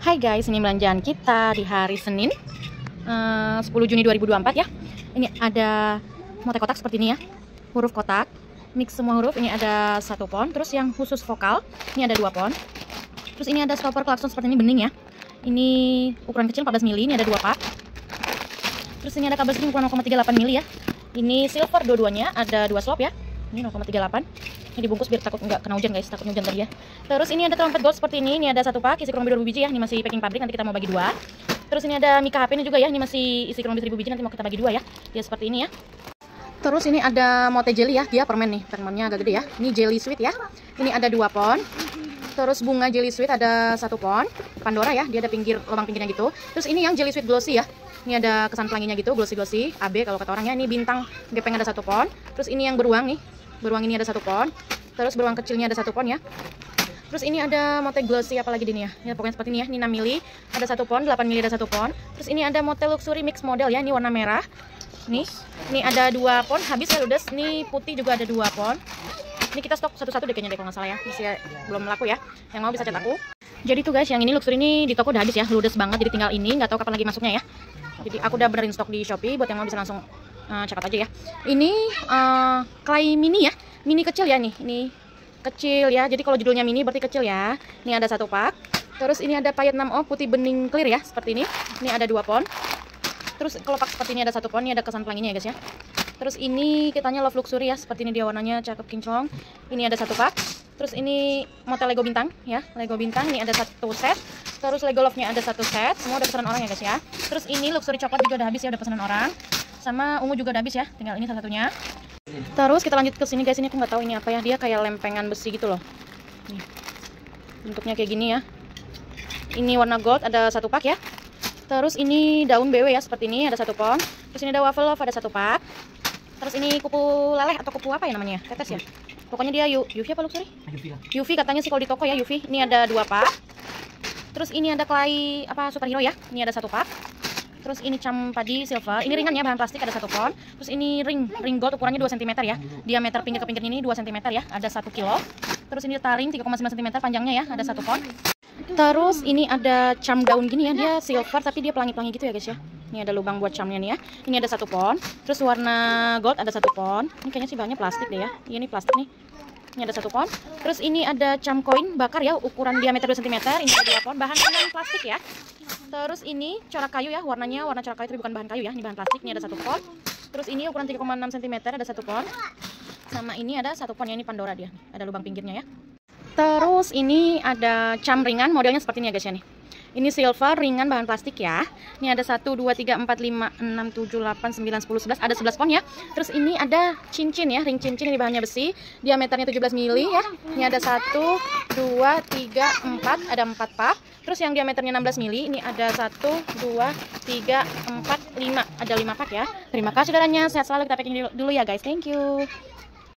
Hai guys, ini belanjaan kita di hari Senin 10 Juni 2024 ya. Ini ada motif kotak seperti ini ya, huruf kotak, mix semua huruf. Ini ada 1 pon. Terus yang khusus vokal, ini ada 2 pon. Terus ini ada stopper klakson seperti ini bening ya. Ini ukuran kecil 14 mili, ini ada 2 pak. Terus ini ada kabel string ukuran 0,38 mili ya. Ini silver dua-duanya, ada 2 slop ya. Ini 0,38. Ini dibungkus biar takut nggak kena hujan guys, takutnya hujan tadi ya. Terus ini ada trompet gold seperti ini ada 1 pak, isi kurang lebih 2000 biji ya. Ini masih packing pabrik, nanti kita mau bagi 2. Terus ini ada Mika HP ini juga ya, ini masih isi kurang lebih 1000 biji, nanti mau kita bagi 2 ya. Dia seperti ini ya. Terus ini ada mote jelly ya, dia permen nih, permennya agak gede ya. Ini jelly sweet ya. Ini ada 2 pon. Terus bunga jelly sweet ada 1 pon. Pandora ya, dia ada pinggir lubang pinggirnya gitu. Terus ini yang jelly sweet glossy ya. Ini ada kesan pelanginya gitu, glossy AB kalau kata orangnya. Ini bintang gepeng ada 1 pon. Terus ini yang beruang nih. Beruang ini ada 1 pon. Terus beruang kecilnya ada 1 pon ya. Terus ini ada mote glossy apalagi di ini ya. Ini pokoknya seperti ini ya. Ini 6 mili, ada 1 pon, 8 mili ada 1 pon. Terus ini ada mote luxury mix model ya. Ini warna merah. Nih. Ini ada 2 pon, habis ya ludes. Ini putih juga ada 2 pon. Ini kita stok satu-satu deh kayaknya deh kalau nggak salah ya. Masih belum laku ya. Yang mau bisa chat aku. Jadi tuh guys, yang ini luxury ini di toko udah habis ya. Ludes banget, jadi tinggal ini, nggak tahu kapan lagi masuknya ya. Jadi aku udah benerin stok di Shopee buat yang mau bisa langsung cepat aja ya. Ini clay mini ya. Mini kecil ya nih. Ini kecil ya. Jadi kalau judulnya mini berarti kecil ya. Ini ada 1 pak. Terus ini ada payet 6O putih bening clear ya, seperti ini. Ini ada 2 pon. Terus kelopak seperti ini ada 1 pon. Ini ada kesan pelanginya ya guys ya. Terus ini kitanya love luxury ya, seperti ini dia warnanya cakep kinclong. Ini ada 1 pak. Terus ini motel Lego bintang ya, Lego bintang. Ini ada 1 set. Terus Lego love-nya ada 1 set. Semua udah pesanan orang ya guys ya. Terus ini luxury coklat juga udah habis ya, udah pesanan orang. Sama ungu juga udah habis ya, tinggal ini salah satunya. Terus kita lanjut ke sini guys, ini aku nggak tahu ini apa ya, dia kayak lempengan besi gitu loh. Nih. Bentuknya kayak gini ya. Ini warna gold ada 1 pak ya. Terus ini daun BW ya, seperti ini ada 1 pon. Terus ini ada waffle love ada 1 pak. Terus ini kupu leleh atau kupu apa ya namanya? Tetes ya. Pokoknya dia UV apa luxury? UV katanya sih kalau di toko ya UV. Ini ada 2 pak. Terus ini ada clay apa superhero ya. Ini ada 1 pak. Terus ini cam padi silver. Ini ringan ya, bahan plastik ada 1 pon. Terus ini ring gold ukurannya 2 cm ya. Diameter pinggir ke pinggir ini 2 cm ya, ada 1 kilo. Terus ini taring 3,9 cm panjangnya ya, ada 1 pon. Terus ini ada cam daun gini ya, dia silver tapi dia pelangi-pelangi gitu ya guys ya. Ini ada lubang buat camnya nih ya. Ini ada 1 pon. Terus warna gold ada 1 pon. Ini kayaknya sih bahannya plastik deh ya. Iya ini plastik nih. Ini ada 1 pon. Terus ini ada cam koin bakar ya, ukuran diameter 2 cm. Ini ada 2 pon. Bahan plastik ya. Terus ini corak kayu ya, warnanya warna corak kayu tapi bukan bahan kayu ya. Ini bahan plastik. Ini ada 1 pon. Terus ini ukuran 3,6 cm ada 1 pon. Sama ini ada 1 pon ya, ini Pandora dia. Ada lubang pinggirnya ya. Terus ini ada cam ringan, modelnya seperti ini ya guys ya nih. Ini silver ringan bahan plastik ya. Ini ada 1 2 3 4 5 6 7 8 9 10 11, ada 11 pon ya. Terus ini ada cincin ya, ring cincin, ini bahannya besi, diameternya 17 mili ya. Ini ada 1 2 3 4, ada 4 pak. Terus yang diameternya 16 mili, ini ada 1 2 3 4 5, ada 5 pak ya. Terima kasih saudaranya, sehat selalu, kita packing dulu ya guys. Thank you.